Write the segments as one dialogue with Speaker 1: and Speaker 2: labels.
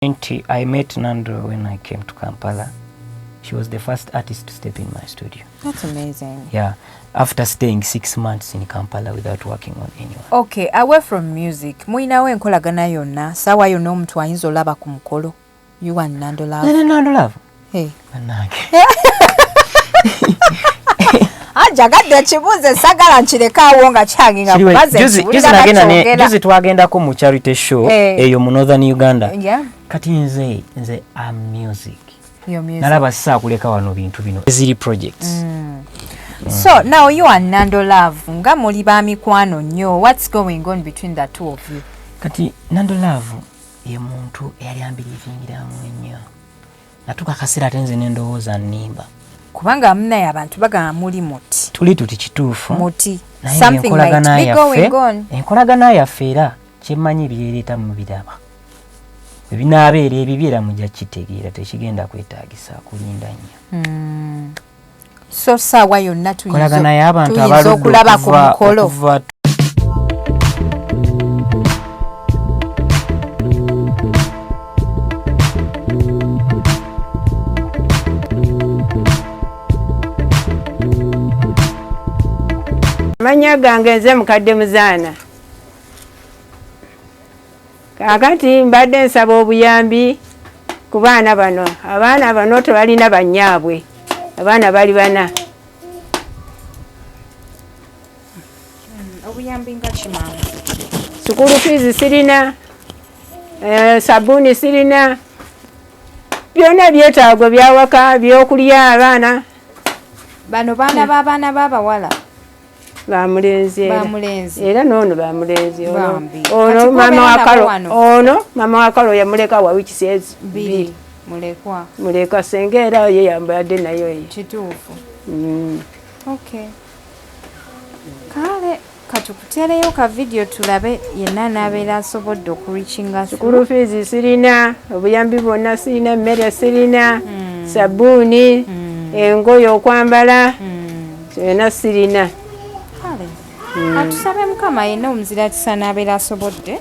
Speaker 1: I met Nandor when I came to Kampala. She was the first artist to step in my studio.
Speaker 2: That's amazing.
Speaker 1: Yeah, after staying 6 months in Kampala without working on anyone.
Speaker 2: Okay, away from music, muinawe enkolagana yonna sawa yonna omuntu ayinza olaba ku mukolo. You and Nandor Love.
Speaker 1: Nandor Love.
Speaker 2: Hey.
Speaker 1: Banange.
Speaker 2: Ajagadde kibuze sagala nkirekawo nga kyanginga kubaze.
Speaker 1: Juzi twagendako mu charity show eyo mu Northern Uganda.
Speaker 2: Yeah.
Speaker 1: Kati nze am music.
Speaker 2: Your music.
Speaker 1: Nalaba saa kuleka wano bintu bino. Ziri projects.
Speaker 2: So now you and Nandor Love nga muli ba mikwano nnyo. What's going on between the two of you?
Speaker 1: Kati Nandor Love ye muntu eyali ambirivingira nnyo. Natuka kasira atenze n'endowooza nnimba.
Speaker 2: Kubanga mnaye abantu bagamba muli muti.
Speaker 1: Tuli tuti kituufu.
Speaker 2: Muti. Something might be going on.
Speaker 1: Enkolagana yaffe era kyemmanyi byereeta mu biraba. Binaabeera ebibiera mujja kitegeera tekigenda kwetaagisa kulinda nnyo.
Speaker 2: So sawa yonna
Speaker 1: kolagana y'abantu abaludde
Speaker 2: okulaba ku mukolo.
Speaker 3: Manya gange nze mukadde muzaana. Kakati mbadde nsaba obuyambi ku baana bano. Abaana bano tebalina banyaabwe. Abaana bali bana.
Speaker 2: Obuyambi nga kimama.
Speaker 3: Sukulu fees sirina. Sabuni sirina. Byonna byetaago byawaka byokulya abaana.
Speaker 2: Bano baana b'abaana b'abawala.
Speaker 3: Bamulenzi era nono bamulenzi
Speaker 2: ono
Speaker 3: mama wakalo ono mama wakalo yamuleka wa which says
Speaker 2: B mulekwa
Speaker 3: sengera ye yambadde nayo ye
Speaker 2: kituufu. Okay kale katukutereyo ka video tulabe yenna n'abeera asobodde okureachinga
Speaker 3: school fees sirina obuyambi bwonna sirina mmere sirina sabuni engoye okwambala yonna sirina.
Speaker 2: Atusabe mukama yenna omuzira atisa n'abeera asobodde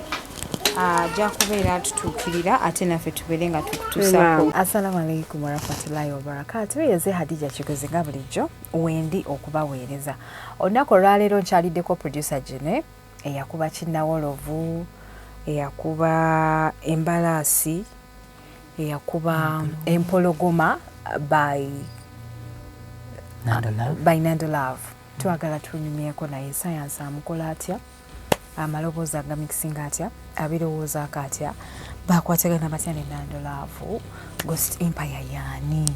Speaker 2: ajja kubeera atutuukirira ate naffe tubeere nga tukutuusako. Assalamu alaikum warahmatullahi wabarakatuh. Yeze Hadija Kigozi nga bulijjo wendi okubaweereza. Olunaku olwaleero nkyaliddeko producer Jene eyakuba Kinnawolovu, eyakuba Embalaasi, eyakuba Empologoma by Nandor Love. Twagala tunyumyeko naye science amukola atya, amaloboozi agamixinga atya, abirowooza atya, bakwatagana batya ne Nandor Love. Ghost Empire yaani?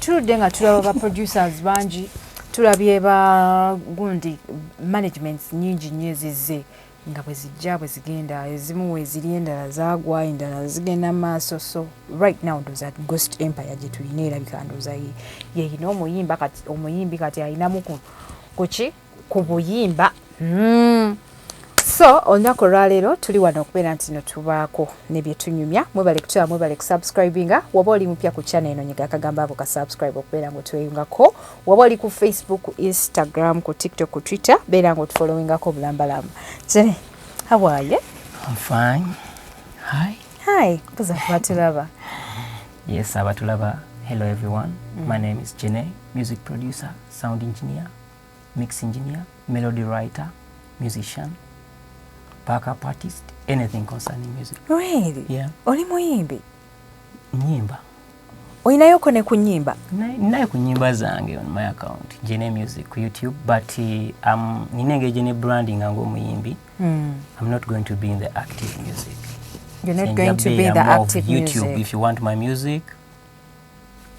Speaker 2: Tuludde nga tulaba ba producers bangi, tulabye ba gundi managements nyingi nnyo ezizze nga bwe zijja bwe zigenda, ezimu we ziri endala zaagwa endala zigenda maaso. So right now ndoza Ghost Empire gye tulina erabika ndoza yeyina omuyimbi kati ayinamu ku buyimba. So olunaku olwaleero tuli wano okubeera nti no tubaako ne bye tunyumya. Mwebale kutula, mwebale kusubscribinga. Waba oli mupya ku channel eno nyiga akagamba ako ka subscribe okubeera ng'otweyungako. Waba oli ku Facebook, ku Instagram, ku TikTok, ku Twitter, beera ng'otufollowingako bulambalamba. Jene, how are you?
Speaker 1: I'm fine. Hi.
Speaker 2: Hi. Kuza kubatulaba.
Speaker 1: Yes, abatulaba. Hello everyone. My name is Jene, music producer, sound engineer, mix engineer, melody writer, musician, backup artist, anything concerning music.
Speaker 2: Really?
Speaker 1: Yeah.
Speaker 2: Oli muyimbi?
Speaker 1: Nyimba.
Speaker 2: Oyinayoko ne ku nyimba?
Speaker 1: Ninayo ku nyimba zange on my account, Jene Music ku YouTube, but ninengeje ne branding ngo muyimbi. I'm not going to be in the active music.
Speaker 2: You're not going to be in the active
Speaker 1: YouTube.
Speaker 2: music.
Speaker 1: If you want my music,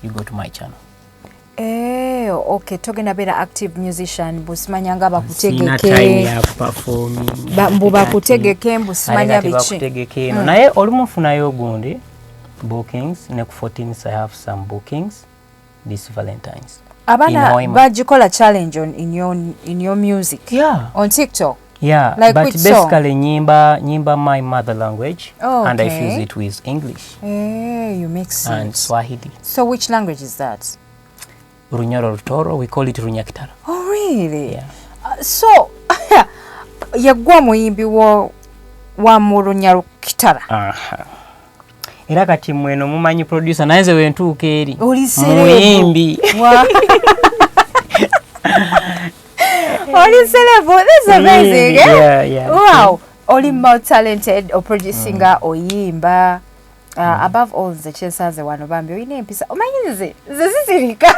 Speaker 1: you go to my channel.
Speaker 2: Okay, togenda beera active musician busimanyanga bakutegeke.
Speaker 1: Sina time ya performing.
Speaker 2: Mbuba kutegeke mbusimanya biki.
Speaker 1: Bakutegeke no naye olumufunayo gundi bookings ne ku 14th I have some bookings this Valentine's.
Speaker 2: Abana bagikola challenge in your music.
Speaker 1: Yeah.
Speaker 2: On TikTok.
Speaker 1: Yeah,
Speaker 2: like
Speaker 1: but
Speaker 2: which
Speaker 1: basically nyimba my mother language, and I
Speaker 2: okay.
Speaker 1: fuse it with English.
Speaker 2: You mix sense.
Speaker 1: And Swahili.
Speaker 2: So which language is that?
Speaker 1: Runyoro Rutoro, we call it Runyakitara.
Speaker 2: Oh really?
Speaker 1: Yeah.
Speaker 2: So yagwa muyimbi wa mu Runyakitara.
Speaker 1: era kati mweno mumanyi producer naye nze wentuuka eri
Speaker 2: muyimbi oli celebu. This is amazing. Wow. Oli multi-talented producing oyimba. Above all the chesaze wano bambi oyina empisa omanyi nze zisirika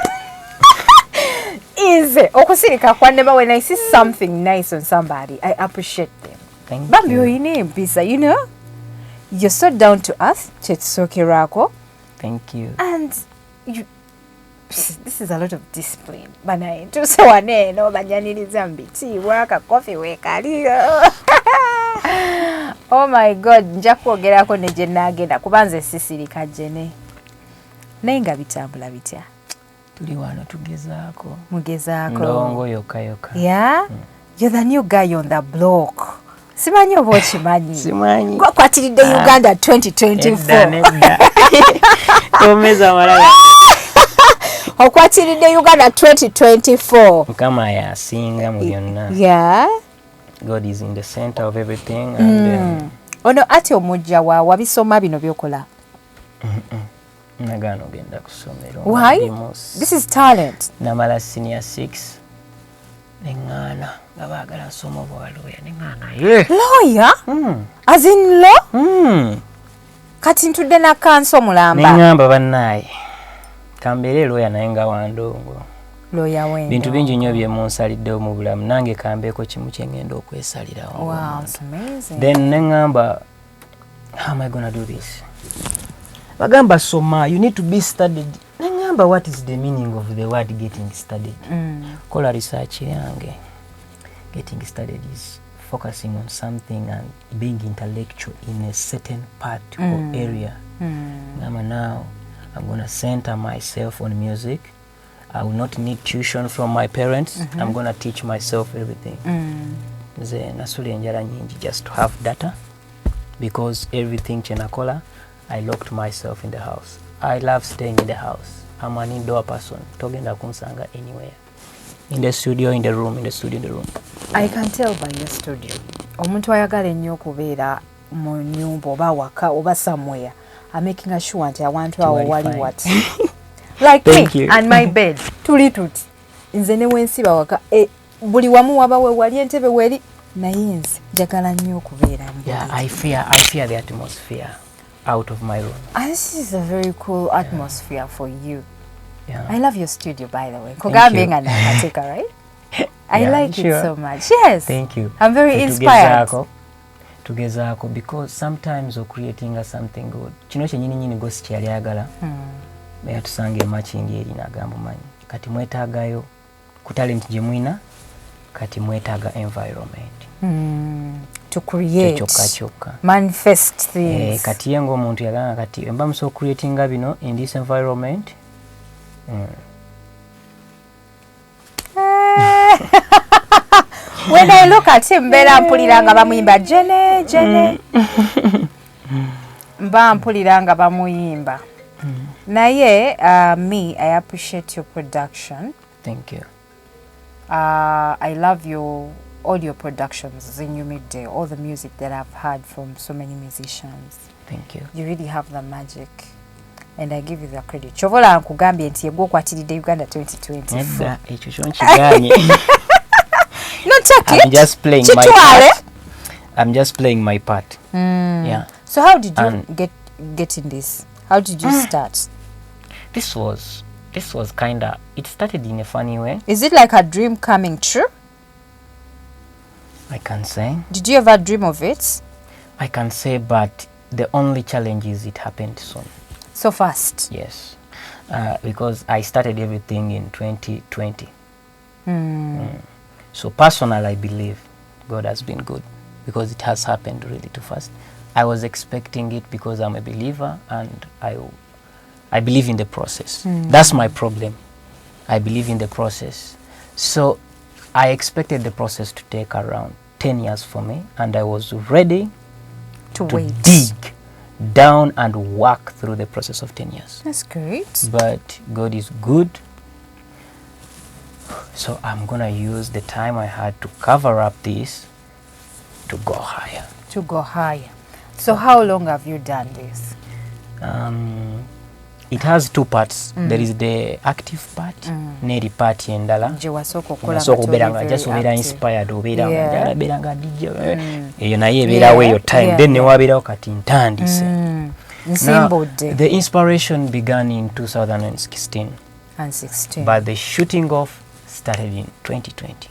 Speaker 2: ize okusirika kwanema when I see something nice on somebody I appreciate them. Bambi oyina empisa, you know, you're so down to earth. Chetsokerako.
Speaker 1: Thank you.
Speaker 2: And you, this is a lot of discipline. Banaye tuse wane no banyaniriza mbiti waka coffee wekali. Oh my God, nja kwogerako ne je nagenda kubanze sisirika jene. Nainga bitambula bitya.
Speaker 1: Tuli wano tugezaako.
Speaker 2: Mugezaako.
Speaker 1: Ndongo yoka.
Speaker 2: Yeah? You're the new guy on the block. Simanyi oba okimanyi.
Speaker 1: Simanyi.
Speaker 2: Kwakwatiridde Uganda 2024.
Speaker 1: Nedda. Tomeza malala.
Speaker 2: Okwatiridde Uganda 2024.
Speaker 1: Mukama yasinga mu byonna.
Speaker 2: Yeah.
Speaker 1: God is in the center of everything. And
Speaker 2: ono ati omujja wa wabisoma bino byokola.
Speaker 1: Nagano genda kusomero.
Speaker 2: Why? This is talent.
Speaker 1: Namala senior 6. Nengana ngabagala nsoma bwa lawyer. Nengana
Speaker 2: Lawyer? As in law? Kati ntudde na kanso mulamba.
Speaker 1: Nengamba bannaye. Kambere lawyer naye nga wandongo.
Speaker 2: Lawyer wendo.
Speaker 1: Bintu bingi nnyo bye munsaliddewo mu bulamu nange kambeeko kimu kye ngenda okwesalirawo.
Speaker 2: Wow, it's amazing.
Speaker 1: Then nengamba, how am I gonna do this? Bagamba soma, you need to be studied. Nengamba, what is the meaning of the word getting studied? Kola research yange. Getting studied is focusing on something and being intellectual in a certain part or area. Now I'm gonna center myself on music. I will not need tuition from my parents. I'm gonna teach myself everything. Nze nasula enjala nyingi just to have data, because everything chenakola I locked myself in the house. I love staying in the house. I'm an indoor person. Togenda kunsanga anywhere. In the studio, in the room, in the studio, in the room.
Speaker 2: I can tell by your studio. Omuntu ayagala ennyo okubeera mu nnyumba oba waka oba somewhere. I'm making sure nti awantu awo wali what. Like
Speaker 1: Thank
Speaker 2: me
Speaker 1: you.
Speaker 2: and my bed. Tuli tuti. Nze ne wensiba waka. Buli wamu waba we wali entebe weri naye nze njagala nnyo okubeera mu.
Speaker 1: Yeah, I fear the atmosphere out of my room.
Speaker 2: And this is a very cool atmosphere for you.
Speaker 1: Yeah.
Speaker 2: I love your studio, by the way. Kugambe nga nakateka, right? I like it so much. Yes.
Speaker 1: Thank you.
Speaker 2: I'm very inspired.
Speaker 1: Tugezaako because sometimes of creating something good. Kino kyennyini gosi kyali ayagala. Naye tusange matching eri nagamba manyi. Kati mwetaagayo ku talent gye mwina, kati mwetaaga environment.
Speaker 2: To create.
Speaker 1: Chokka.
Speaker 2: Manifest things.
Speaker 1: Kati ye ng'omuntu yagamba kati mba muso creating bino in this environment.
Speaker 2: When I look at him, mbeera mpulira nga bamuyimba Jene. Mba mpulira nga bamuyimba. Naye, me, I appreciate your production.
Speaker 1: Thank you.
Speaker 2: I love all your productions, Zinyumide, all the music that I've heard from so many musicians.
Speaker 1: Thank you.
Speaker 2: You really have the magic. And I give you the credit. Chovola nkugambye nti yegwe okwatiridde Uganda 2020.
Speaker 1: Nedda ekyo kyonkigaanye.
Speaker 2: No, take it.
Speaker 1: I'm just playing my part. I'm just playing my part. Yeah.
Speaker 2: So how did you get in this? How did you start?
Speaker 1: This was kinda, it started in a funny way.
Speaker 2: Is it like a dream coming true?
Speaker 1: I can say.
Speaker 2: Did you ever dream of it?
Speaker 1: I can say, but the only challenge is it happened soon.
Speaker 2: So fast?
Speaker 1: Yes. Because I started everything in 2020. So personally, I believe God has been good because it has happened really too fast. I was expecting it because I'm a believer and I believe in the process. That's my problem. I believe in the process. So I expected the process to take around 10 years for me, and I was ready to dig down and work through the process of 10 years.
Speaker 2: That's great.
Speaker 1: But God is good. So I'm going to use the time I had to cover up this to go higher.
Speaker 2: To go higher. So how long have you done this?
Speaker 1: It has two parts. There is the active part, neri part endala.
Speaker 2: Je wasoko kola
Speaker 1: nga just obera inspired obera nga DJ. Eyo naye ebera we your time. Then ne wabera kati ntandise. Now, the inspiration began in 2016. But the shooting off started in 2020.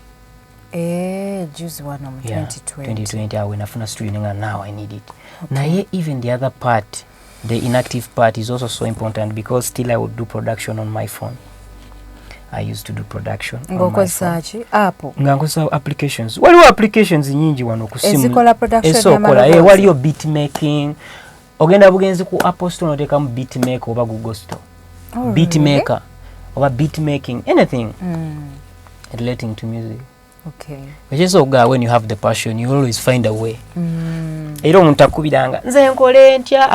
Speaker 2: Juice one on 2020.
Speaker 1: 2020 I went after studio and now I need it. Now even the other part, the inactive part is also so important because still I would do production on my phone. I used to do production on my phone. Ngakosa applications. Waliwo applications nyingi wano ku simu.
Speaker 2: Ezikola production
Speaker 1: esokola waliyo beat making. Ogenda bugenzi ku Apple Store noteka mu beat maker oba Google Store. Beat maker oba beat making anything relating to music.
Speaker 2: Okay.
Speaker 1: Which is so good when you have the passion, you always find a way. Era omuntu akubiranga nze nkole ntya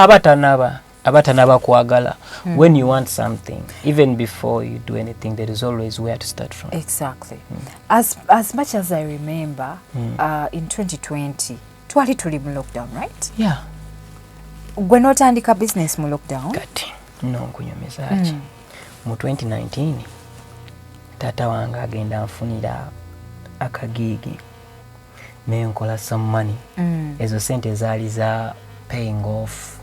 Speaker 1: abatanaba kwagala. When you want something, even before you do anything, there is always where to start from.
Speaker 2: Exactly. As much as I remember, in 2020, twali tuli mu lockdown, right?
Speaker 1: Yeah.
Speaker 2: Gwe notandika business mu lockdown?
Speaker 1: Kati nkunyomeza ki. Mu 2019 tata wange agenda nfunira akagigi nenkola some money. Ezo sente zaali za paying off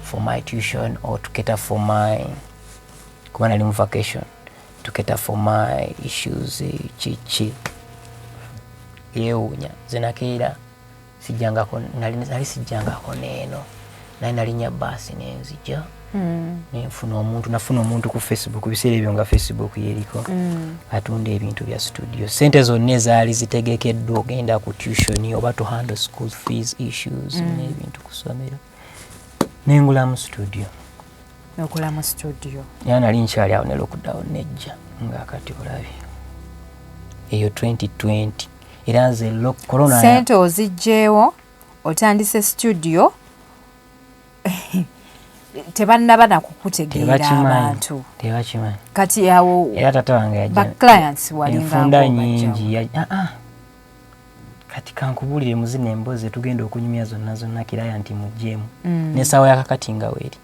Speaker 1: for my tuition or to cater for my kuba nali mu vacation, to cater for my issues chichi yewunya zenakeera sijjangako nali sijjangako neeno nali nya basi nenzija nafuna omuntu ku Facebook biseera ebyo nga Facebook yeriko atunda ebintu bya studio. Sente zonna zaali zitegekeddwa ogenda ku tuition oba to handle school fees issues n'ebintu kusomera nengula mu studio.
Speaker 2: Nokola mu studio.
Speaker 1: Yana nali nkyali awo ne lockdown nejja nga kati olabye eyo 2020 era nze corona
Speaker 2: sente ozijjeewo otandise studio tebannaba nakukutegeera abantu
Speaker 1: tebakimanyi
Speaker 2: kati awo
Speaker 1: era tata wange yajja
Speaker 2: clients walinga
Speaker 1: enfunda nyingi kati kankubulire muzina emboze tugenda okunyumya zonna kiraya nti mujjeemu n'essaawa yakakati nga weeri.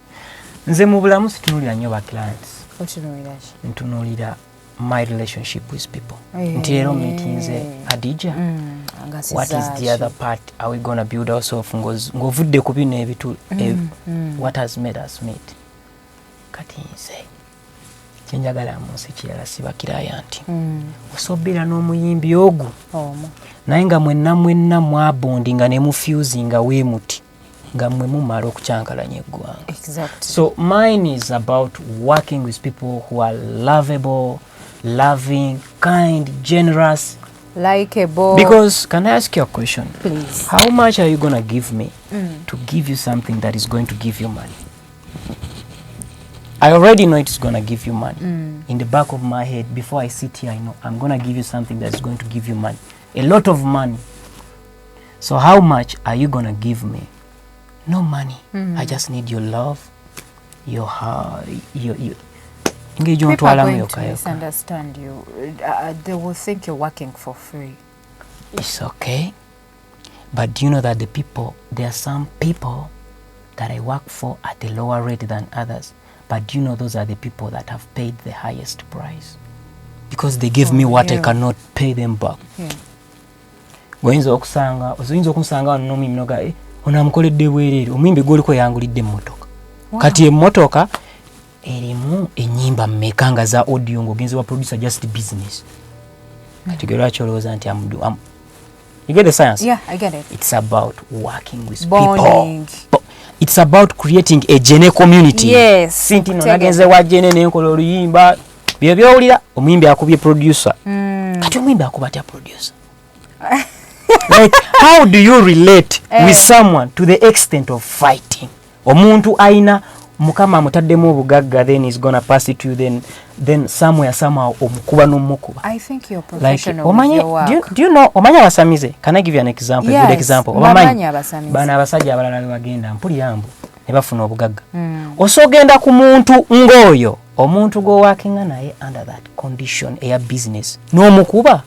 Speaker 1: Nze mu bulamu situnulira nnyo ba clients. Ntunuulira my relationship with people. Nti leero meetinze Adija. What is the other part? Are we going to build ourselves? Ng'ovudde ku bino ebitu what has made us meet? Kati nze kyenjagala mu nsi kirala siba kiraya nti osobera n'omuyimbi ogwo naye nga mwenna mwabondinga ne mufusinga weemuti nga mwe mumala okucyankalanya eggwanga. So mine is about working with people who are lovable, loving, kind, generous,
Speaker 2: likeable.
Speaker 1: Because can I ask you a question?
Speaker 2: Please.
Speaker 1: How much are you going to give me to give you something that is going to give you money? I already know it's going to give you money. In the back of my head, before I sit here, I know I'm going to give you something that is going to give you money. A lot of money. So how much are you going to give me? No money. I just need your love, your heart, your
Speaker 2: people are going to misunderstand you. They will think you're working for free.
Speaker 1: It's okay. But do you know that there are some people that I work for at a lower rate than others. But do you know those are the people that have paid the highest price? Because they give me what I cannot pay them back. Oyinza okusanga nomi mnoga onamukoledde bwerere omuyimbi gwoliko yangulidde emmotoka. Kati emmotoka erimu ennyimba mmeka nga za audio ng'ogenze wa producer just business. Kati gwe lwaki olowooza nti you get the science?
Speaker 2: Yeah, I get it.
Speaker 1: It's about working with
Speaker 2: Bonding.
Speaker 1: people. It's about creating a Jene community.
Speaker 2: Yes.
Speaker 1: Sinti no nagenze wa Jene nenkola oluyimba byo byowulira omuyimbi akubye producer. Kati omuyimbi akubatya producer. Like how do you relate with someone to the extent of fighting? Omuntu aina mukama amutaddemu obugagga then is gonna pass it to you then somehow omukuba n'omukuba.
Speaker 2: I think you're professional
Speaker 1: like,
Speaker 2: with your work.
Speaker 1: Do you know omanya abasamize? Can I give you an example?
Speaker 2: Yes,
Speaker 1: a good example.
Speaker 2: Omanya abasamize.
Speaker 1: Bana abasajja abalala bagenda mpuliyambu ne bafuna obugagga. Osogenda ku muntu ng'oyo omuntu go working naye under that condition eya business n'omukuba.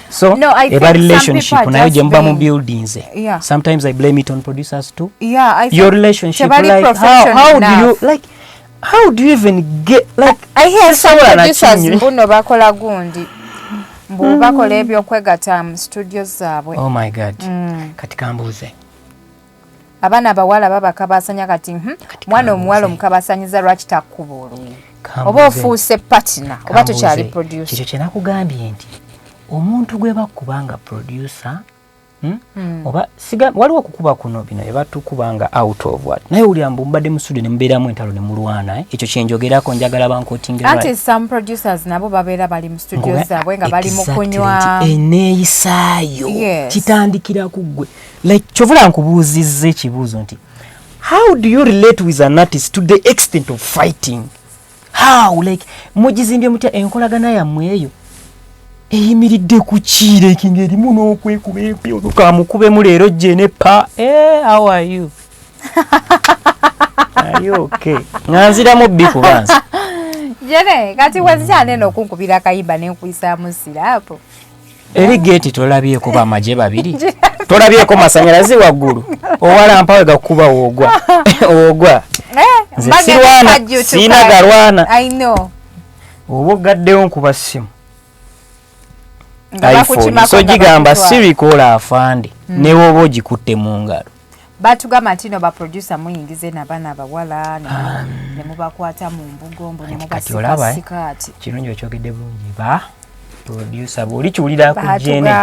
Speaker 1: So eba relationship nayo gye muba mu buildings sometimes I blame it on producers too. Your relationship, like how do you even get, like,
Speaker 2: I hear some producers mbuno bakola gundi mbu bakola ebyokwegatta mu studios zaabwe.
Speaker 1: Oh my god. Kati kambuuze
Speaker 2: abaana abawala babakabasanya kati mwana omuwala omukabasanyiza lwaki takkuba oluyi oba ofuuse partner oba tokyali producer.
Speaker 1: Kikyo kye nakugambye nti omuntu gwe bakubanga producer oba waliwo okukuba kuno bino ebatukubanga out of what naye uli ambu mbadde mu studio ne mubeeramu entalo ne mulwana ekyo kyenjogerako njagala bankotinge
Speaker 2: anti some producers nabo babeera bali mu studio zaabwe nga bali mu kunywa
Speaker 1: eneeyisaayo kitandikira ku ggwe like kyovula nkubuuzizza ekibuuzo nti how do you relate with an artist to the extent of fighting? How, like mugizimbye mutya enkolagana yammwe eyo eyimiridde ku kireeki ng'erimu n'okwekuba empyo kamukubemu leero gye ne pa how are you? Are you okay? Nganziramu bbi kubanza
Speaker 2: jene kati wazikyane n'okunkubira akayimba n'enkuyisaamu siraapo
Speaker 1: eri geeti tolabyeko bamagye babiri tolabyeko masannyalaze waggulu owalampa we gakuba woogwa oogwa nze sirwana siina galwana oba ogaddewo nkuba ssimu iPhone so gigamba sirikola afande ne woba ogikutte mu ngalo
Speaker 2: batugamba nti no baproducer muyingize n'abaana abawala ne mubakwata mu mbugombo ne mubasika sikaati
Speaker 1: kirungi okyogedde bulungi ba producer bw'oli kiwulira ku jene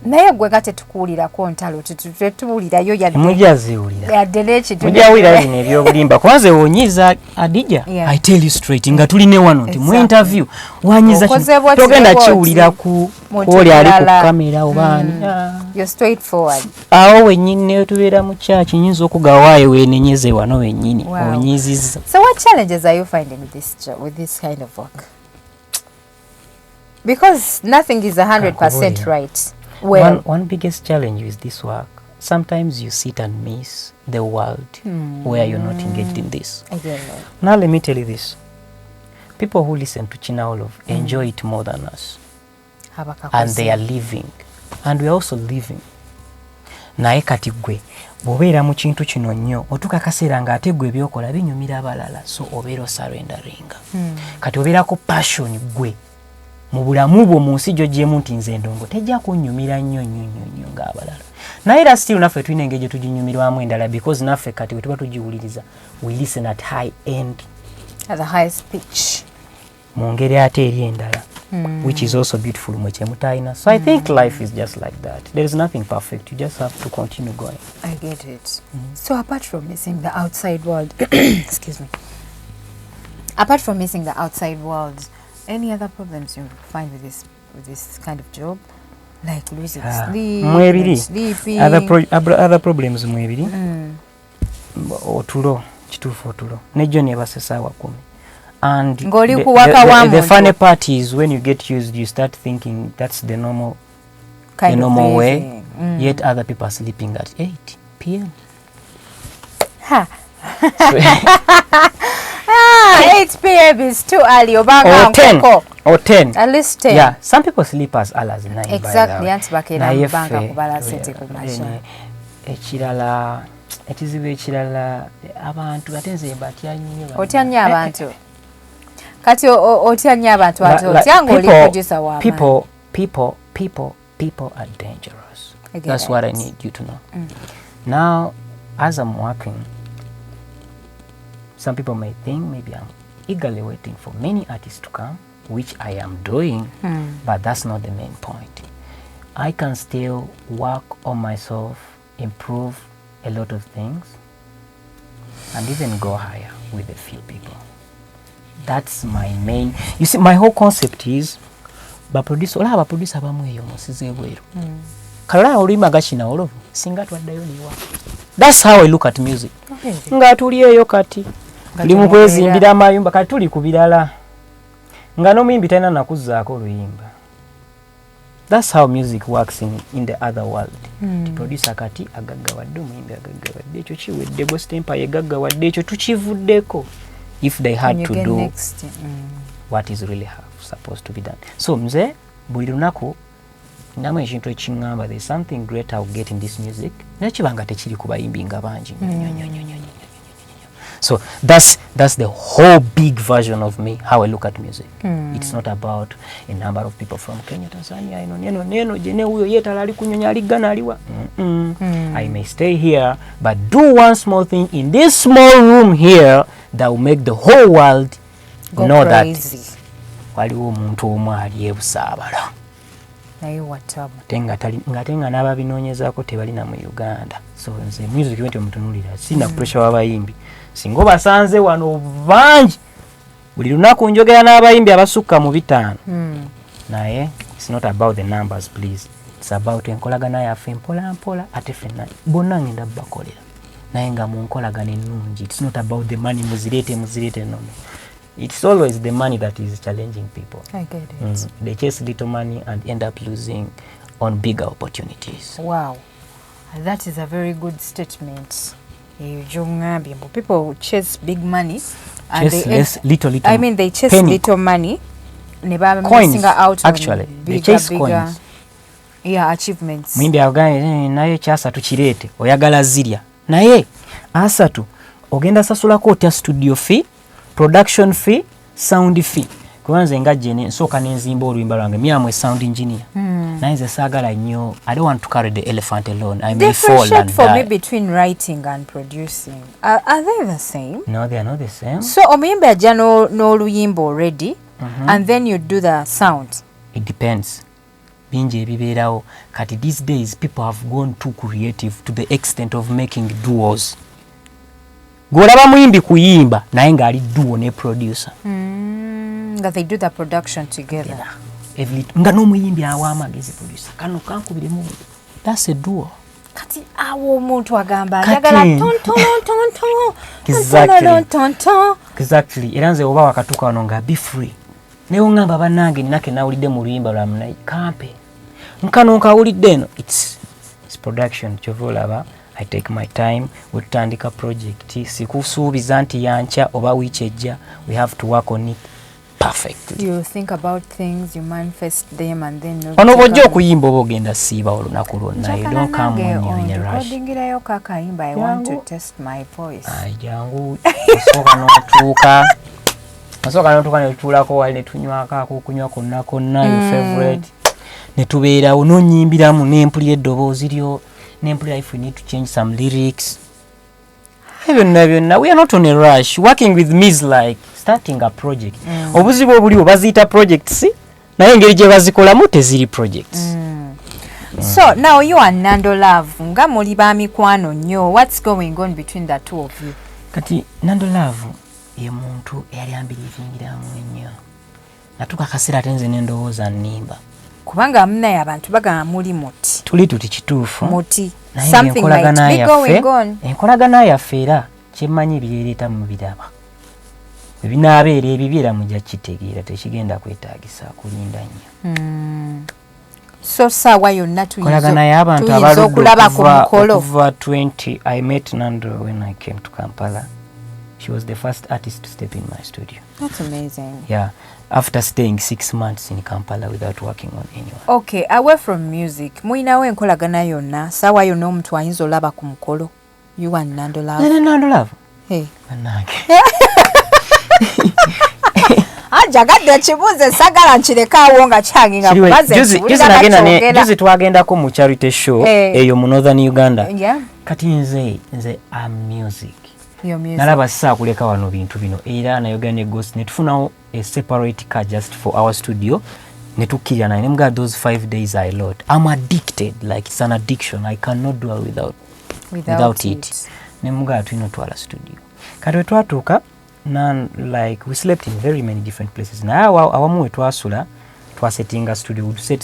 Speaker 2: naye gwe nga tetukuwulirako ntalo tetuwulirayo
Speaker 1: yadde n'ekitujawulira bino ebyobulimba kwanze wonyiza Adija I tell you straight nga tuline wano nti mu interview wanyiza togenda kiwulira ku oli ali ku kamera obaani awo wennyini tubeera mu kyaki nyinza okugawaayo weenenyeze wano wennyini onyizizza.
Speaker 2: So what challenges are you finding with this kind of work? Because nothing is 100% right.
Speaker 1: Well, one biggest challenge with this work, sometimes you sit and miss the world where you're not engaged in this. Now let me tell you this. People who listen to China Olof enjoy it more than us. And they are living. And we are also living. Naye kati gwe bw'obeera mu kintu kino nnyo otuuka akaseera ng'ate gwe byokola binyumira abalala so obeera osurrenderinga. Kati obeerako passion gwe mu bulamu bwo mu nsi gy'ogyemu nti nze ndongo tejja kunnyumira nnyo ng'abalala. Naye era still naffe tulina engeri gye tuginyumirwamu endala because naffe kati bwe tuba tugiwuliriza we listen at high end.
Speaker 2: At the highest pitch.
Speaker 1: Mu ngeri ate eri endala. Which is also beautiful mwe kyemutayina. So I think life is just like that. There is nothing perfect. You just have to continue going.
Speaker 2: I get it. So apart from missing the outside world, excuse me. Apart from missing the outside world, any other problems you find with this kind of job, like losing sleep, sleeping?
Speaker 1: Other problems mwebiri. Otulo, kituufu otulo. Nejjo nebase saawa 10. And the funny part is when you get used, you start thinking that's the normal way. Yet other people are sleeping at 8 p.m.
Speaker 2: 8 p.m. is too early.
Speaker 1: Or 10.
Speaker 2: At least 10.
Speaker 1: Yeah, some people sleep as early as 9.
Speaker 2: Exactly.
Speaker 1: Ekizibu ekirala abantu batenze batya nnyo.
Speaker 2: Otya nnyo abantu. Kati otya nnyo abantu otya ng'oli producer wa
Speaker 1: people are dangerous. That's what I need you to know. Now, as I'm working, some people may think maybe I'm eagerly waiting for many artists to come, which I am doing, but that's not the main point. I can still work on myself, improve a lot of things, and even go higher with a few people. That's my main. You see, my whole concept is baproducer bamwe musize bweru. Kalala olima gachina olovu singa twaddayo niwa. That's how I look at music. Nga tuli eyo kati. Tuli mu kwezimbira amayumba kati tuli ku birala. Nga no muyimbi tena nakuzzaako oluyimba. That's how music works in the other world. The producer kati agaggawadde omuyimbi agaggawadde ekyo kiwedde Ghost Empire agaggawadde ekyo tukivuddeko if they had to do what is really supposed to be done. So nze buli lunaku namu ekintu ekiŋŋamba there's something great I'll get in this music nekibanga tekiri ku bayimbi nga bangi. So that's the whole big version of me, how I look at music. It's not about a number of people from Kenya, Tanzania, neno jene huyo yetala ali kunyonya ali gana aliwa. I may stay here but do one small thing in this small room here that will make the whole world know crazy. That waliwo omuntu omu ali ebusaabala
Speaker 2: naye watabu
Speaker 1: ngatenga n'ababinoonyezaako tebalina mu Uganda. So nze music wenti omutunulira sina pressure w'abayimbi singa basanze wano bangi buli lunaku njogera n'abayimbi abasukka mu 5 naye it's not about the numbers please, it's about enkolagana yaffe mpola mpola ate ffenna bonna ngenda bakolera naye nga mu nkolagana ennungi. It's not about the money muzirete no. It's always the money that is challenging people.
Speaker 2: I get it.
Speaker 1: They chase little money and end up losing on bigger opportunities.
Speaker 2: Wow, that is a very good statement. People chase big money and
Speaker 1: chase little
Speaker 2: I mean they chase
Speaker 1: penny.
Speaker 2: little money.
Speaker 1: Coins,
Speaker 2: out
Speaker 1: actually. They chase coins.
Speaker 2: Yeah, achievements.
Speaker 1: Mwimbi agane naye kyasa tukirete oyagala zirya naye asatu ogenda sasulako otya studio fee, production fee, sound fee. Kubanze nga jene nsooka nenzimba oluyimba lwange myamwe sound engineer. Naye nze saagala nnyo. I don't want to carry the elephant alone. I may fall and
Speaker 2: for
Speaker 1: die.
Speaker 2: me between writing and producing. Are they the same?
Speaker 1: No, they are not the same.
Speaker 2: So omuyimba ajja n'oluyimba already and then you do the sound.
Speaker 1: It depends. Bingi ebibeerawo. Kati these days people have gone too creative to the extent of making duos. Gwolaba muyimbi kuyimba naye ng'ali duo ne producer.
Speaker 2: That they do the production together.
Speaker 1: Nga n'omuyimbi awa amagezi producer. Kano kankubiremu. That's a duo.
Speaker 2: Kati awo omuntu agamba ayagala tonton.
Speaker 1: Exactly. Era nze oba wakatuuka wano nga be free. Naye ongamba bannange ninake nawulidde mu luyimba lwamu naye kampe. Nkano nkawulidde eno. It's production. Kyova olaba. I take my time wetutandika project. Sikusuubiza nti yankya oba wiiki ejja. We have to work on it perfectly.
Speaker 2: You think about things, you manifest them and then
Speaker 1: ono bw'ojja okuyimba oba ogenda siiba olunaku lwonna. You don't come on your rush.
Speaker 2: Recordingirayo kakayimba, I want to test my voice.
Speaker 1: Jangu osooka n'otuuka. Osooka n'otuuka ne tutuulako wali ne tunywako akukunywa konna konna your favorite. Ne tubeerawo n'onnyimbiramu n'empulira eddoboozi lyo. If we need to change some lyrics. We are not on a rush. Working with me is like starting a project. Obuzibu obuliwo baziyita projects naye engeri gye bazikolamu teziri projects.
Speaker 2: So now you and Nando Love nga muli ba mikwano nnyo. What's going on between the two of you?
Speaker 1: Kati Nando Love ye muntu eyali ambiriringiramu ennyo. Natuka kaseera ate nze n'endowooza nnimba.
Speaker 2: Kubanga mnaye abantu bagamba muli muti.
Speaker 1: Tuli tuti kituufu.
Speaker 2: Muti. Something might be going on.
Speaker 1: Enkolagana yaffe era kyemmanyi byereeta mu biraba. Ebinaabeera ebibeera mujja kitegeera tekigenda kwetaagisa kulinda nnyo.
Speaker 2: So saawa yonna
Speaker 1: tuyinza
Speaker 2: okulaba ku mukolo.
Speaker 1: Over 20, I met Nandor when I came to Kampala. She was the first artist to step in my studio.
Speaker 2: That's amazing.
Speaker 1: Yeah. After staying 6 months in Kampala without working on anyone.
Speaker 2: Okay, away from music, muinawo enkolagana yonna, sawa yonna omuntu ayinza olaba ku mukolo. You and Nando Love.
Speaker 1: Nando Love.
Speaker 2: Hey.
Speaker 1: Bannange.
Speaker 2: Jagadde kibuuze sagala nkirekawo nga kyange nga
Speaker 1: juzi twagendako mu charity show eyo mu Northern Uganda.
Speaker 2: Yeah.
Speaker 1: Kati nze am music. Nalaba kuleka wano bintu bino era nayoga ne ghost netufunawo a separate car just for our studio netukirya naye mga those 5 days I load. I'm addicted, like it's an addiction. I cannot do without it. Nemuga tulina twala studio kati twatuuka like we slept in very many different places. Na awamu wetwasula twasettinga studio, we set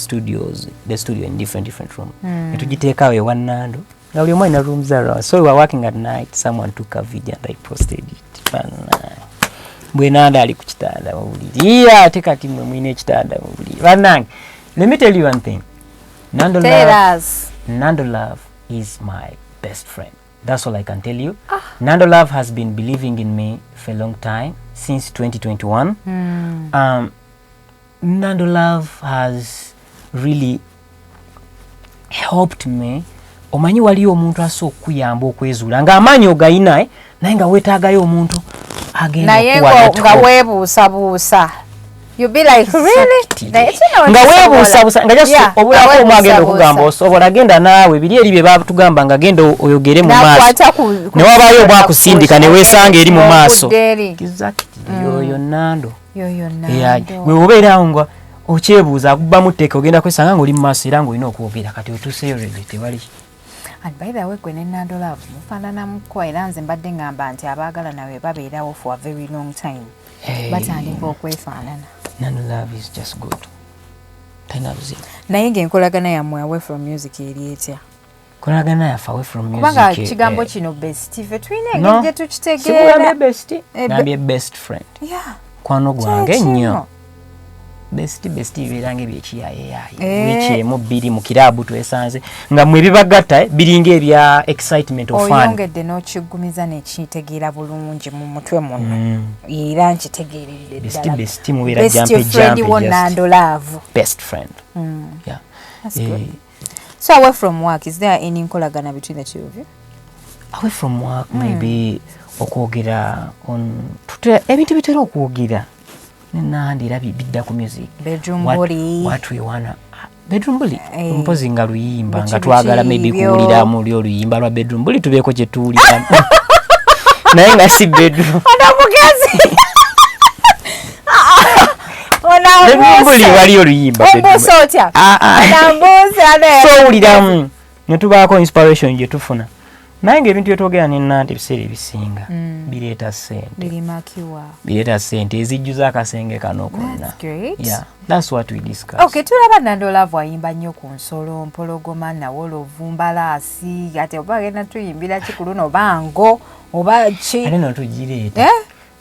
Speaker 1: the studio in different room. Netugiteekawo ewa Nando. Now you're in a room zero. So we were working at night. Someone took a video and I posted it. Bwenanda ali kuchitanda mubuli. Yeah, take a team mwine chitanda mubuli. Let me tell you one thing. Nando Love is my best friend. That's all I can tell you. Nando Love has been believing in me for a long time. since 2021. Nandor Love has really helped me. Omanyi waliyo omuntu aso okuyamba okwezuula nga amaanyi ogayina naye nga weetaagayo omuntu agenda
Speaker 2: naye nga weebuusabuusa. You be like, really?
Speaker 1: Nga weebuusabuusa nga just obulako omu agenda okugamba osobola genda naawe biri eri bye baatugamba nga genda oyogere mu maaso ne wabaayo obwakusindika ne weesanga eri mu maaso. Yoyo Nandor. Bwe obeerawo nga okyebuuza akubbamu tteeka ogenda kwesanga ng'oli mu maaso era ng'olina okwogera kati otuuseyo redi tewali.
Speaker 2: And by the way, gwe ne Nandor Love mufaananamuko era nze mbadde ngamba nti abaagala nawe babeerawo for a very long time. Batandika okwefaanana.
Speaker 1: Nandor Love is just good.
Speaker 2: Naye ng'enkolagana yammwe away from music eri etya?
Speaker 1: Kolagana yaffe away from music.
Speaker 2: Kubanga kigambo kino besti ffe tulina engeri gye tukitegeera.
Speaker 1: Sikugambye besti. Nambye best friend. Kwano gwange nnyo. Besti bibeera ng'ebyekiyaayeyaaye. Ekyemu bbiri mu kiraabu twesanze nga mmwe bibagatta biringa ebya excitement of fun.
Speaker 2: Oyongedde n'okiggumiza n'ekitegeera bulungi mu mutwe muno. Era nkitegeeredde ddala. Besti
Speaker 1: mubeera jampe
Speaker 2: friend wo Nandor Love.
Speaker 1: Best friend. Yeah.
Speaker 2: That's good. So away from work, is there any nkolagana between the two of you?
Speaker 1: Away from work, maybe okwogera on ebintu bitera okwogera. Nandira bidda ku music.
Speaker 2: Bedroom bully.
Speaker 1: What we wanna. Bedroom bully. Mpozi nga luyimba nga twagala maybe kuwulira mu lyo luyimba lwa bedroom bully tubeeko kye tuwulira. Naye nga si bedroom.
Speaker 2: Ono mugezi.
Speaker 1: Bedroom bully wali oluyimba.
Speaker 2: Ombuusa otya? Nambuusa ne.
Speaker 1: So wuliramu. Ne tubaako inspiration gye tufuna. Naye ng'ebintu bye twogera ne Nandor ebiseera ebisinga bireeta ssente. Bireeta ssente ezijjuza akasenge kano konna.
Speaker 2: That's great.
Speaker 1: Yeah, that's what we discuss.
Speaker 2: Okay, tulaba Nandor Love ayimba nnyo ku nsolo, mpologoma, nawolovu, mbalaasi, ate oba agenda tuyimbira kikuluno bango oba ki.
Speaker 1: Ate no tugireeta.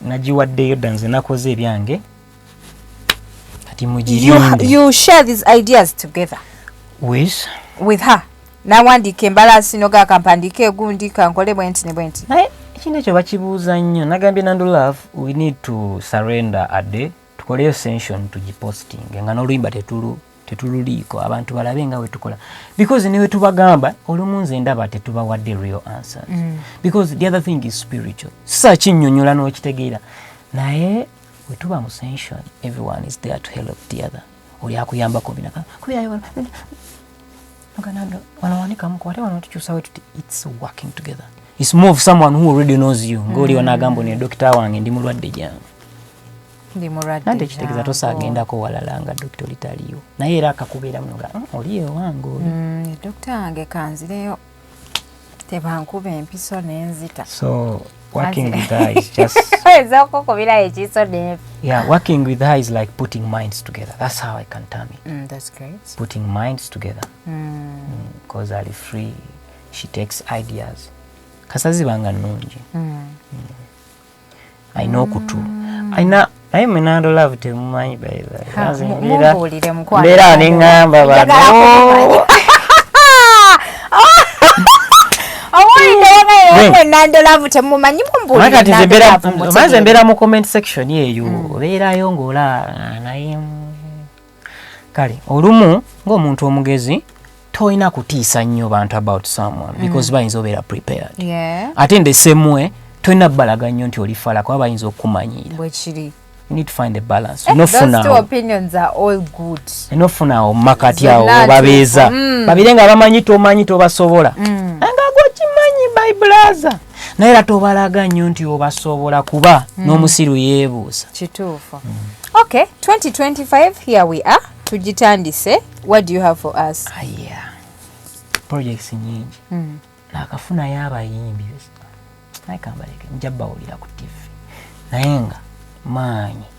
Speaker 1: Nagiwaddeyo dda nze nakoze ebyange. Kati mugirinde.
Speaker 2: You share these ideas together. With her. Nawandika embalaasi noga kampandika egundi kankole bwenti ne bwenti.
Speaker 1: Naye ekino ekyo bakibuuza nnyo. Nagambye Nandor Love, we need to surrender a day. Tukoleyo session tugiposting nga n'oluyimba tetululiiko abantu balabe nga we tukola. Because niwe tubagamba olumu nze ndaba tetubawadde real answers. Because the other thing is spiritual. Sisa kinnyonnyola n'okitegeera. Naye we tuba mu session, everyone is there to help the other. Oli akuyambako binaka. It's working together. It's more of someone who already knows you. Ngoli wanagambo ne doctor wange ndi mulwadde jange. Nante kitegeeza tosagendako walala nga doctor litaliyo. Naye era akakubeera muno nga oliyo wange oli.
Speaker 2: Doctor wange kanzireyo. Tebankube empiso n'enzita.
Speaker 1: So working with her is just working with her is like putting minds together. That's how I can term it.
Speaker 2: That's great.
Speaker 1: Putting minds together. Because I'm free. She takes ideas. Kasazibanga nungi. I know kutu. I am Nandor Love temumanyi by the way. Mbera nengamba bano.
Speaker 2: Nandor Love temumanyi mumbuli.
Speaker 1: Maze mbera mu comment section yeyo. Obeerayo ng'ola naye. Kale olumu ng'omuntu omugezi toyina kutiisa nnyo bantu about someone because bayinza obeera prepared. Ate ndesemwe toyina bbalaga nnyo nti olifala kuba bayinza okumanyiira.
Speaker 2: Bwekiri.
Speaker 1: You need to find a balance.
Speaker 2: Those two opinions are all good.
Speaker 1: Enofuna omakati awo babeeza. Babirenga bamanyi tomanyi tobasobola. Anga gokimanyi by brother. Naye era tobalaga nnyo nti obasobola kuba n'omusiru yeebuusa.
Speaker 2: Kituufu. Okay, 2025 here we are. Tugitandise. What do you have for us?
Speaker 1: Projects nyingi. Nakafuna y'abayimbi. Naye kambaleke njabawulira ku TV. Naye nga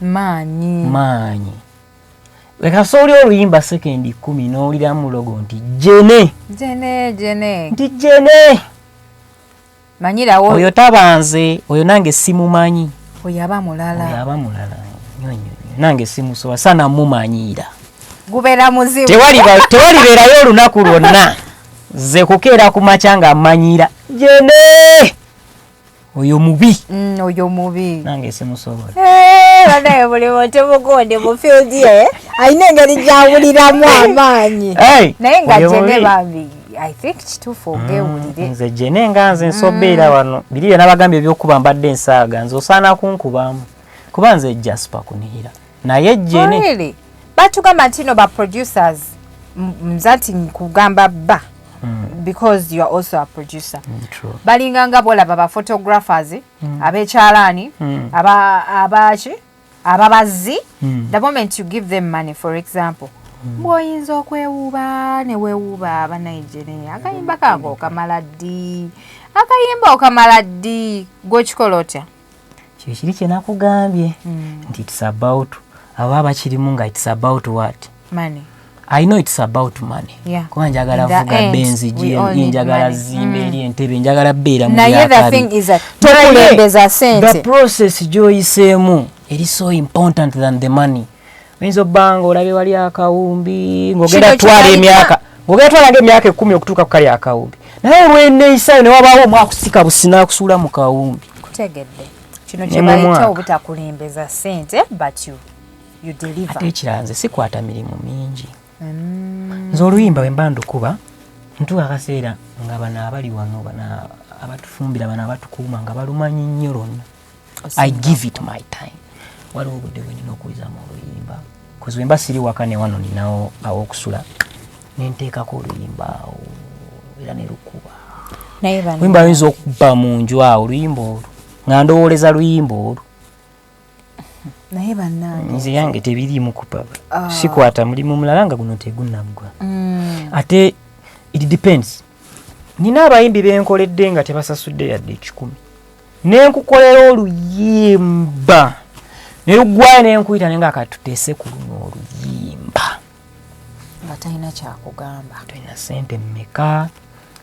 Speaker 1: Manyi. Weka soli oluyimba sekendi 10 n'olira mu logo nti Jene. Nti Jene.
Speaker 2: Manyirawo.
Speaker 1: Oyo tabanze, oyo nange simumanyi.
Speaker 2: Oyo aba mulala.
Speaker 1: Nyonyo. Nange simusoba sana mumanyira.
Speaker 2: Gubeera muzibu.
Speaker 1: Tewalibeerayo olunaku lwonna. Ze kukeera ku macha nga amanyira. Jene. oyo mubi
Speaker 2: oyo mubi
Speaker 1: nange simusobola
Speaker 2: banaye buli muntu mugonde mu field ye ayina engeri gyawuliramu amaanyi naye nga Jene bambi I think kituufu ogewulire
Speaker 1: nze Jene nga nze nsobeera wano biriyo n'abagambye ebyokuba mbadde ensaaga nze osaana kunkubamu kuba nze Jasper kunihira naye Jene
Speaker 2: really batugamba nti no ba producers mzati nkugamba ba because you are also a producer
Speaker 1: true
Speaker 2: balinganga bolaba ba photographers abekyalaani ababazi the moment you give them money for example bwoyinza okwewuuba ne weewuuba abanayigeriya akayimba kange okamala ddi gwekikola otya
Speaker 1: kyo kiri kye nakugambye nti it's about abo abakirimu nga it's about what
Speaker 2: money
Speaker 1: I know it's about money.
Speaker 2: Yeah.
Speaker 1: Kuba njagala vuga benzi njagala zimbe eri entebe njagala beera mu
Speaker 2: naye the thing is that tokulembeza sente
Speaker 1: the process joyiseemu eri so important than the money. Wenzo bango olabe wali akawumbi ngogera twala emyaka ngogera twala emyaka 10 okutuuka ku kali akawumbi naye lwene isayo ne wabaawo mwakusika busina kusula mu kawumbi
Speaker 2: kutegedde kino kye bayita obutakulembeza sente but you deliver
Speaker 1: ate ekiranze sikwata mirimu mingi nze oluyimba bwe mba ndukuba ntuuka akaseera nga bano abali wano bana abatufumbira bano abatukuuma nga balumanyi nnyo lonna I give it my time waliwo obudde bwe nina okuyizamu oluyimba kozi bwe mba siri waka ne wano ninawo aw'okusula nenteekako oluyimba awo era ne lukuba oluyimba ayinza okubba mu nju awo oluyimba olwo nga ndowooleza luyimba olwo
Speaker 2: naye bannange
Speaker 1: nze yange tebiriimu kupaba sikwata mulimu mulala nga guno tegunnagwa ate it depends nina abayimbi benkoledde nga tebasasudde yadde 10 nenkukolera oluyimba ne luggwayo nenkuyita nenga akatuteese ku luno oluyimba
Speaker 2: nga talina kyakugamba
Speaker 1: tulina sente mmeka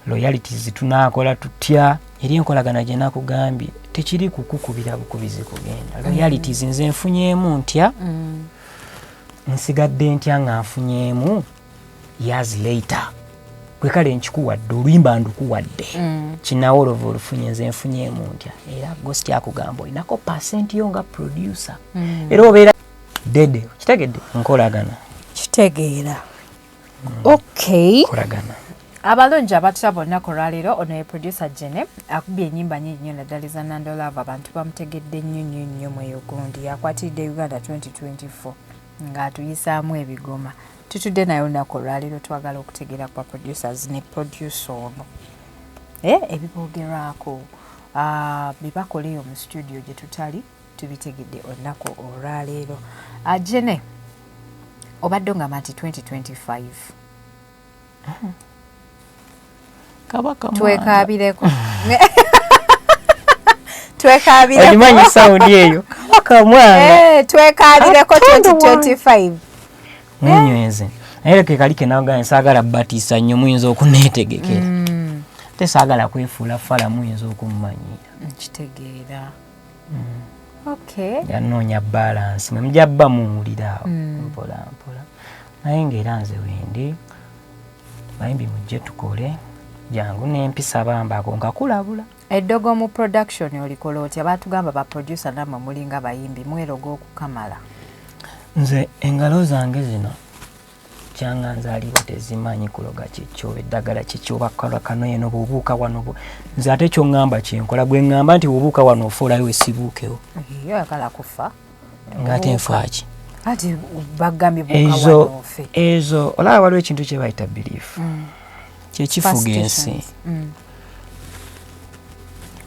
Speaker 1: loyalties tunaakola tutya eri enkolagana gye nakugambye tekiri kukukubira bukubizi kugenda loyalties nze nfunyeemu ntya nsigadde ntya nga nfunyeemu years later gwe kale nkikuwadde oluyimba ndukuwadde kinawolova olufunye nze nfunyeemu ntya era ghost akugamba olinako percent yo nga producer era obeera dede kitegedde nkolagana
Speaker 2: kitegeera okay
Speaker 1: nkolagana
Speaker 2: abalungi abatula bonna ku lwaleero ono ye producer Jene akubye ennyimba nyingi nnyo naddala za Nandor Love abantu bamutegedde nnyo mu Ugundi yakwatiridde Uganda 2024 ng'atuyisaamu ebigoma tutudde naye olunaku olwaleero twagala okutegeera kwa producers ne producer ono ebiboogerwako bye bakola eyo mu studio gye tutali tubitegedde olunaku olwaleero Jene obadde ngamba nti 2025 twekaabireko
Speaker 1: omanyi sawundi eyo kakamwanga
Speaker 2: twekaabireko 2025
Speaker 1: munyweze naye ke kali kenaga nsagala batiisa nnyo muyinza okuneetegekera te saagala kwefuula fala muyinza okumumanyira
Speaker 2: nkitegeera okay
Speaker 1: yanoonya balance mwe mujja bba muwulira awo mpola mpola naye ng'era nze wendi bayimbi mujje tukole jangu n'empisa bambako nkakulabula
Speaker 2: eddogo mu production olikola otya batugamba ba producer namwe mulinga bayimbi mweroga okukamala
Speaker 1: nze engalo zange zino kyanga nzaaliwo tezimanyi kuloga kyekyo eddagala kyekyo bakola kano eno bw'obuuka wano nze ate kyoŋŋamba kyenkola gwe ŋŋamba nti bw'obuuka wano ofuulayo wesibuukewo
Speaker 2: yo yagala kufa
Speaker 1: ng'ate nfaaki
Speaker 2: ati bagambye buuka wano ofe
Speaker 1: ezo olaba waliwo ekintu kye bayita belief kyekifuga ensi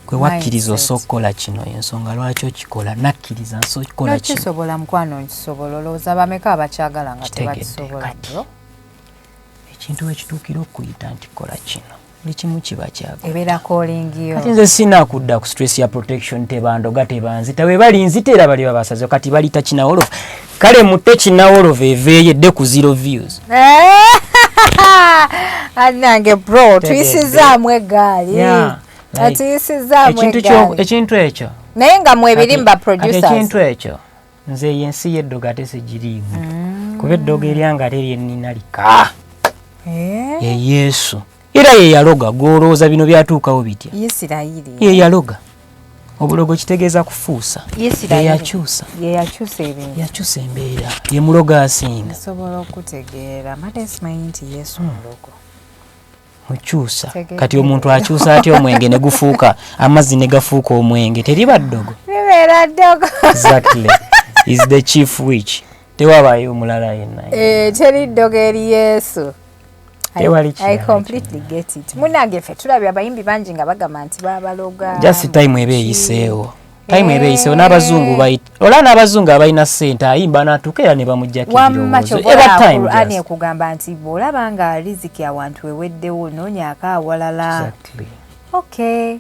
Speaker 1: gwe wakkiriza osookola kino ensonga lwaki okikola nakkiriza nsookola kino
Speaker 2: kisobola mukwano nkisobola olowooza bameka abakyagala nga tebakisobola ddo
Speaker 1: ekintu ekituukira okuyita nti kola kino buli kimu kiba kyagala
Speaker 2: ebeera callingiyo
Speaker 1: kati nze sinakudda ku stress ya protection tebandoga tebanzita bwe bali nziteera bali babasaze kati balita kinawolovu kale mutte kinawolovu eveeyo edde ku 0 views
Speaker 2: anange bro tuyisizaamu egaali
Speaker 1: ekintu ekyo
Speaker 2: naye nga mwebiri ba producers
Speaker 1: ekintu ekyo nze yensi y'eddoga ate sigiriimu kuba eddoga eryanga ate lyennina lika ye Yesu era ye yaloga gwolowooza bino byatuukawo bitya
Speaker 2: Isirayiri
Speaker 1: ye yaloga obulogo kitegeeza kufuusa yakyusa embeera ye mulogo asinga
Speaker 2: nsobola okutegeera mate simanyi nti yesu mulogo
Speaker 1: mukyusa kati omuntu akyusa atya omwenge ne gufuuka amazzi ne gafuuka omwenge teriba ddogo
Speaker 2: libeera ddogo
Speaker 1: exactly is the chief witch tewabaayo omulala yenna
Speaker 2: teri ddogo eri yesu
Speaker 1: I
Speaker 2: completely get it. Munange ffe tulabye abayimbi bangi nga bagamba nti babaloga.
Speaker 1: Just time ebe eyiseewo. Time ebe eyiseewo n'abazungu bayita. Ola n'abazungu abalina ssente ayimba n'atuuka era ne bamuggyako ebirowoozo.
Speaker 2: Era time ani ekugamba nti bw'olaba nga riziki awantu eweddewo noonyaako awalala.
Speaker 1: Exactly.
Speaker 2: Okay.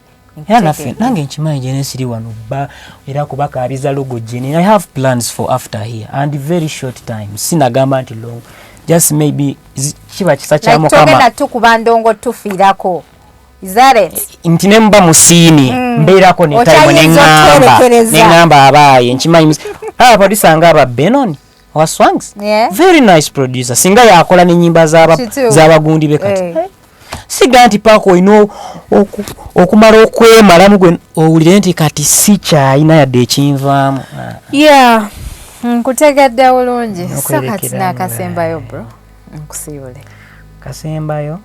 Speaker 1: Era naffe nange nkimanyi gye nesiri wano bba era kubakaabiza logo gye. I have plans for after here and very short time. Sinagamba nti long. Just maybe kiba kisa kya mukama
Speaker 2: togenda tukuba ndongo tufiirako is that it
Speaker 1: nti ne mba musiini mbeerako ne time neŋŋamba abaaye nkimanyi producer nga aba Benon wa Swanks very nice producer singa yakola n'ennyimba z'abagundi be kati siga nti paako olina okumala okwemalamu gwe owulire nti kati si kyayina yadde ekinvaamu
Speaker 2: nkutegedde bulungi so kati n'akasembayo bro nkusiibule
Speaker 1: kasembayo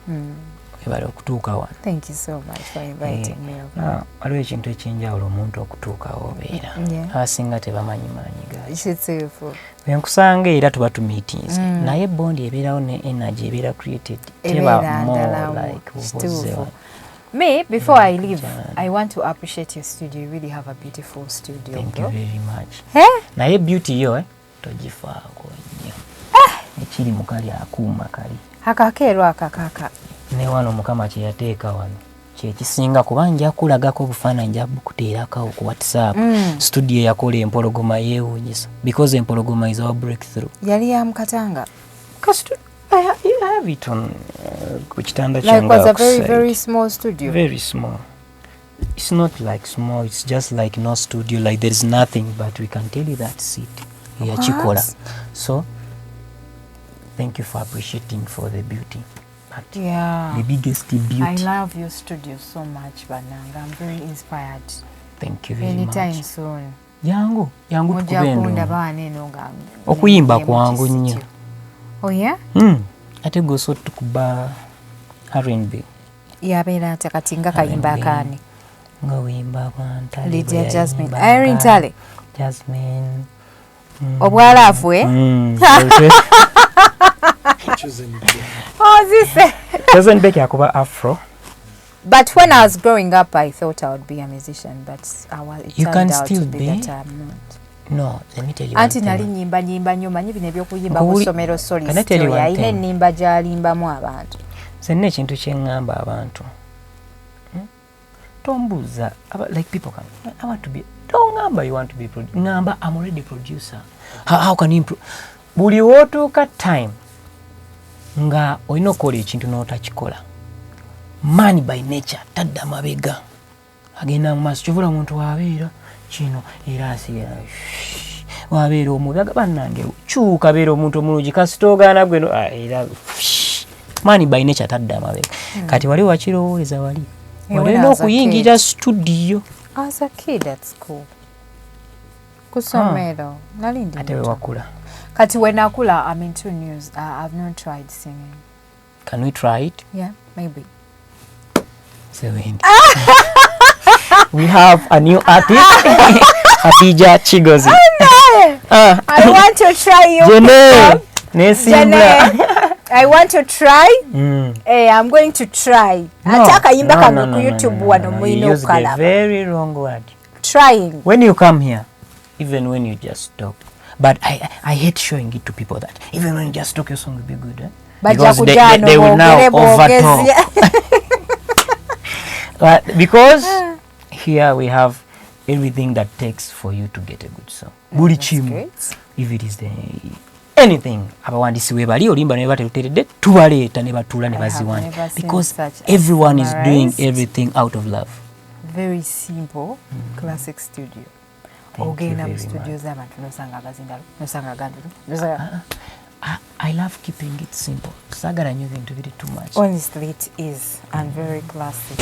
Speaker 1: ebale okutuuka wano.
Speaker 2: Thank you so much for inviting me over.
Speaker 1: Waliwo ekintu ekyenjawulo omuntu okutuukawo obeera abasinga tebamanyi maanyi
Speaker 2: kituufu
Speaker 1: bwenkusanga era tuba tumeetings naye bondi ebeerawo ne energy ebeera created teba more like
Speaker 2: Me, before I leave, I want to appreciate your studio. You really have a beautiful studio.
Speaker 1: Thank you very much.
Speaker 2: Naye
Speaker 1: beauty yo togifaako nnyo. Ekiri mukali akuuma kali.
Speaker 2: Akakeerwa akakaka.
Speaker 1: Ne wano mukama kye yateeka wano. Kyekisinga kuba nja kulagako obufaananyi nja bukuteerako ku WhatsApp. Studio yakola empologoma yeewuunyisa. Because empologoma is our breakthrough.
Speaker 2: Yali ya mukatanga.
Speaker 1: I have it on kuchitanda
Speaker 2: like was a very very small studio.
Speaker 1: Very small. It's not like small, it's just like no studio, like there's nothing, but we can tell you that seat. Chikola. So thank you for appreciating for the beauty. But the biggest beauty.
Speaker 2: I love your studio so much, Bananga. I'm very inspired.
Speaker 1: Thank you very much.
Speaker 2: Anytime soon.
Speaker 1: Yangu
Speaker 2: tukubendo.
Speaker 1: Okuyimba kwangu nnyo.
Speaker 2: Oh yeah?
Speaker 1: Ate goso tukuba R&B.
Speaker 2: Yabeera takatinga kayimba akaani.
Speaker 1: Nga wimba bwantale.
Speaker 2: Lydia Jasmine. Irene Tale.
Speaker 1: Jasmine.
Speaker 2: Obwalaafu Oh, this.
Speaker 1: Doesn't make yakuba Afro.
Speaker 2: But when I was growing up, I thought I would be a musician, but it
Speaker 1: you
Speaker 2: turned
Speaker 1: can
Speaker 2: out
Speaker 1: still
Speaker 2: to be
Speaker 1: be
Speaker 2: that I'm not.
Speaker 1: No, let me tell you.
Speaker 2: Anti nali nyimba nnyo manyi bino ebyokuyimba ku ssomero solist story ayina ennimba gy'alimbamu abantu.
Speaker 1: Senna ekintu kye ŋŋamba abantu. Tombuuza like people come. I want to be. Don't ŋŋamba you want to be producer. Ŋŋamba I'm already producer. How can you improve? Buli wootuuka time nga olina okukola ekintu n'otakikola. Man by nature tadda mabega. Agenda mu maaso kyovula omuntu wabeera kino era asigala wabeera omubi bannange kyuka beera omuntu omulungi kasitoogaana gweno era mani by nature tadda amabega kati wali wakirowooza wali walina okuyingira studio
Speaker 2: as a kid at school kusomero nali ndi
Speaker 1: ate wakula
Speaker 2: kati when akula I'm into news I've not tried singing.
Speaker 1: Can we try it?
Speaker 2: Yeah, maybe.
Speaker 1: We have a new artist, Adija Chigozi.
Speaker 2: I want to try you.
Speaker 1: Jene.
Speaker 2: I want to try. I'm going to try.
Speaker 1: No,
Speaker 2: YouTube
Speaker 1: you used a very wrong word.
Speaker 2: Trying.
Speaker 1: When you come here, even when you just talk. But I hate showing it to people that even when you just talk, your song will be good. Eh? Because they will now overtalk. But because here we have everything that takes for you to get a good song. Buli chimu. If it is the anything abawandiisi we bali olimba ne bateredde tubaleeta ne batula ne baziwanda because everyone is doing everything out of love.
Speaker 2: Very simple classic studio. Ogenda mu studio z'abantu nosanga abazindalo nosanga gandulu
Speaker 1: I love keeping it simple. Sagala nyo bintu biri too much.
Speaker 2: Honestly, it is, and very classic.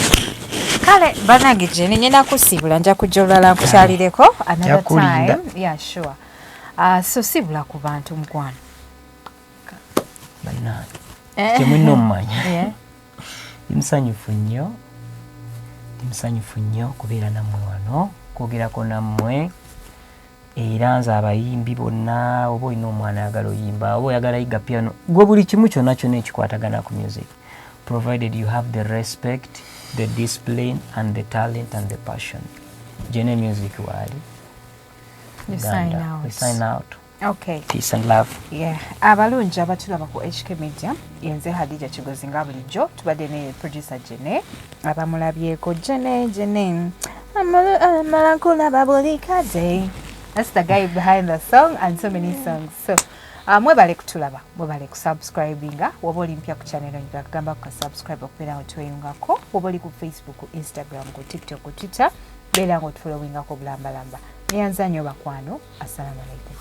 Speaker 2: Kale, banange Jenny, ngenda kusibula nja kujolala nkukyalireko another time. Yeah, sure. So sibula ku bantu mkwano.
Speaker 1: Banange. Kyemulina mmanya. Msanyufu nnyo kubeera nammwe wano, kwogerako nammwe. Era nze abayimbi bonna oba olina omwana ayagala oyimba oba oyagala yiga piano gwe buli kimu kyonna kyonna ekikwatagana ku music, provided you have the respect, the discipline and the talent and the passion. Jene Music wali.
Speaker 2: You sign out.
Speaker 1: Okay. Peace and love.
Speaker 2: Yeah. Abalungi abatulaba ku HK Media, yenze Hadija Kigozi nga bulijjo, tubadde ne producer Jene. Abamulabyeko Jene. Amalakula babulikade. That's the guy behind the song and so many songs. So, mwebale kutulaba, mwebale kusubscribinga, woba oli mpya ku channel nga kugamba ku subscribe okubeera otweyungako, woba oli ku Facebook, ku Instagram, ku TikTok, ku Twitter, beera nga otufollowingako bulambalamba. Neyanza nnyo bakwano, assalamu alaikum.